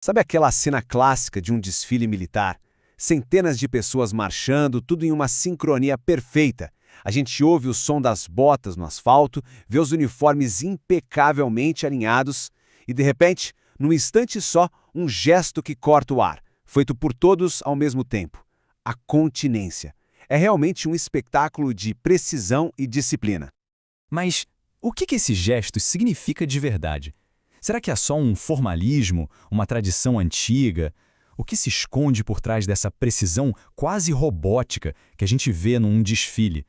Sabe aquela cena clássica de um desfile militar? Centenas de pessoas marchando, tudo em uma sincronia perfeita. A gente ouve o som das botas no asfalto, vê os uniformes impecavelmente alinhados e, de repente, num instante só, um gesto que corta o ar, feito por todos ao mesmo tempo. A continência. É realmente um espetáculo de precisão e disciplina. Mas o que esse gesto significa de verdade? Será que é só um formalismo, uma tradição antiga? O que se esconde por trás dessa precisão quase robótica que a gente vê num desfile?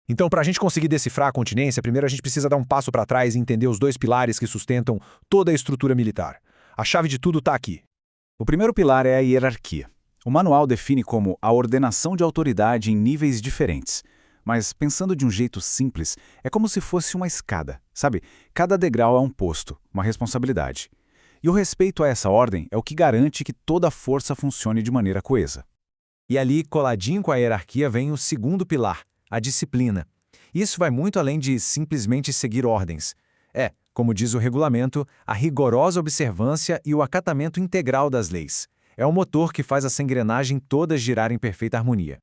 Então, para a gente conseguir decifrar a continência, primeiro a gente precisa dar um passo para trás e entender os dois pilares que sustentam toda a estrutura militar. A chave de tudo está aqui. O primeiro pilar é a hierarquia. O manual define como a ordenação de autoridade em níveis diferentes. Mas, pensando de um jeito simples, é como se fosse uma escada, sabe? Cada degrau é um posto, uma responsabilidade. E o respeito a essa ordem é o que garante que toda a força funcione de maneira coesa. E ali, coladinho com a hierarquia, vem o segundo pilar, a disciplina. Isso vai muito além de simplesmente seguir ordens. É, como diz o regulamento, a rigorosa observância e o acatamento integral das leis. É o motor que faz essa engrenagem toda girar em perfeita harmonia.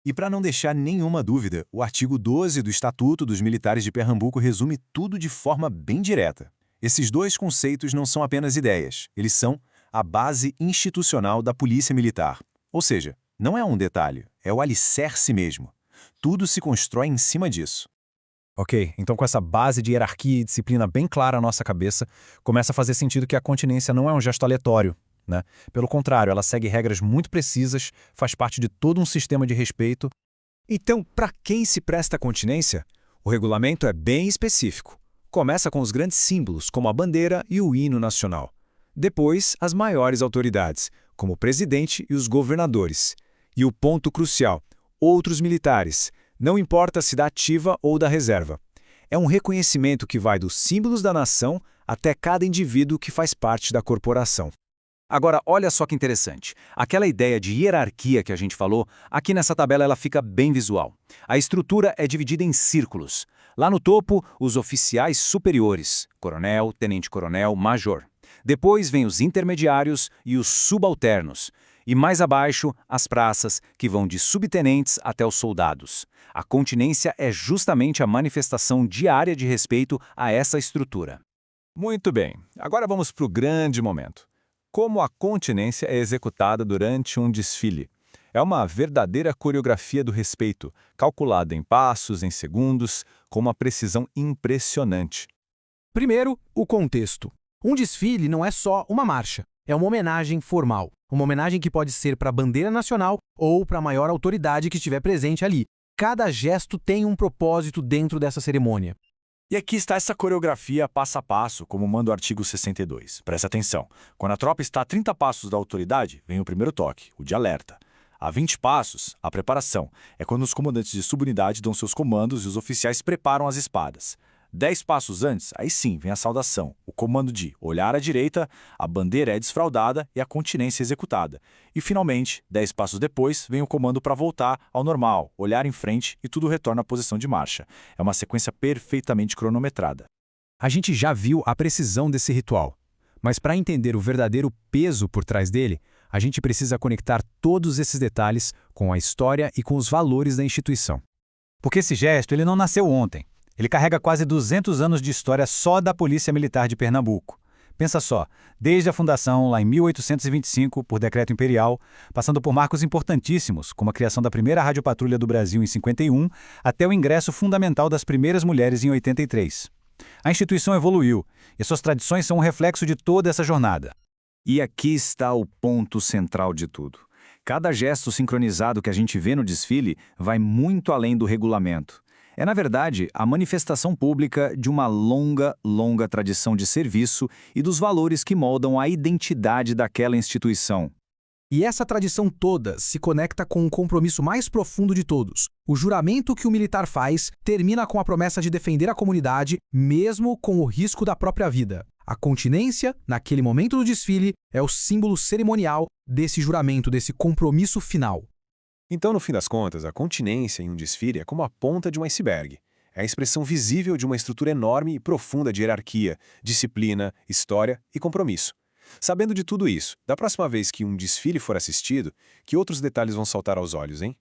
E para não deixar nenhuma dúvida, o artigo 12 do Estatuto dos Militares de Pernambuco resume tudo de forma bem direta. Esses dois conceitos não são apenas ideias, eles são a base institucional da Polícia Militar. Ou seja, não é um detalhe, é o alicerce mesmo. Tudo se constrói em cima disso. Ok, então com essa base de hierarquia e disciplina bem clara à nossa cabeça, começa a fazer sentido que a continência não é um gesto aleatório, né? Pelo contrário, ela segue regras muito precisas, faz parte de todo um sistema de respeito. Então, para quem se presta a continência? O regulamento é bem específico. Começa com os grandes símbolos, como a bandeira e o hino nacional. Depois, as maiores autoridades, como o presidente e os governadores. E o ponto crucial, outros militares, não importa se da ativa ou da reserva. É um reconhecimento que vai dos símbolos da nação até cada indivíduo que faz parte da corporação. Agora, olha só que interessante. Aquela ideia de hierarquia que a gente falou, aqui nessa tabela ela fica bem visual. A estrutura é dividida em círculos. Lá no topo, os oficiais superiores, coronel, tenente-coronel, major. Depois vem os intermediários e os subalternos. E mais abaixo, as praças, que vão de subtenentes até os soldados. A continência é justamente a manifestação diária de respeito a essa estrutura. Muito bem, agora vamos para o grande momento. Como a continência é executada durante um desfile? É uma verdadeira coreografia do respeito, calculada em passos, em segundos, com uma precisão impressionante. Primeiro, o contexto. Um desfile não é só uma marcha, é uma homenagem formal. Uma homenagem que pode ser para a bandeira nacional ou para a maior autoridade que estiver presente ali. Cada gesto tem um propósito dentro dessa cerimônia. E aqui está essa coreografia passo a passo, como manda o artigo 62. Presta atenção. Quando a tropa está a 30 passos da autoridade, vem o primeiro toque, o de alerta. A 20 passos, a preparação. É quando os comandantes de subunidade dão seus comandos e os oficiais preparam as espadas. 10 passos antes, aí sim, vem a saudação, o comando de olhar à direita, a bandeira é desfraldada e a continência executada. E, finalmente, 10 passos depois, vem o comando para voltar ao normal, olhar em frente e tudo retorna à posição de marcha. É uma sequência perfeitamente cronometrada. A gente já viu a precisão desse ritual, mas para entender o verdadeiro peso por trás dele, a gente precisa conectar todos esses detalhes com a história e com os valores da instituição. Porque esse gesto ele não nasceu ontem. Ele carrega quase 200 anos de história só da Polícia Militar de Pernambuco. Pensa só, desde a fundação, lá em 1825, por decreto imperial, passando por marcos importantíssimos, como a criação da primeira radiopatrulha do Brasil em 51, até o ingresso fundamental das primeiras mulheres em 83. A instituição evoluiu, e suas tradições são um reflexo de toda essa jornada. E aqui está o ponto central de tudo. Cada gesto sincronizado que a gente vê no desfile vai muito além do regulamento. É, na verdade, a manifestação pública de uma longa tradição de serviço e dos valores que moldam a identidade daquela instituição. E essa tradição toda se conecta com um compromisso mais profundo de todos. O juramento que o militar faz termina com a promessa de defender a comunidade, mesmo com o risco da própria vida. A continência, naquele momento do desfile, é o símbolo cerimonial desse juramento, desse compromisso final. Então, no fim das contas, a continência em um desfile é como a ponta de um iceberg. É a expressão visível de uma estrutura enorme e profunda de hierarquia, disciplina, história e compromisso. Sabendo de tudo isso, da próxima vez que um desfile for assistido, que outros detalhes vão saltar aos olhos, hein?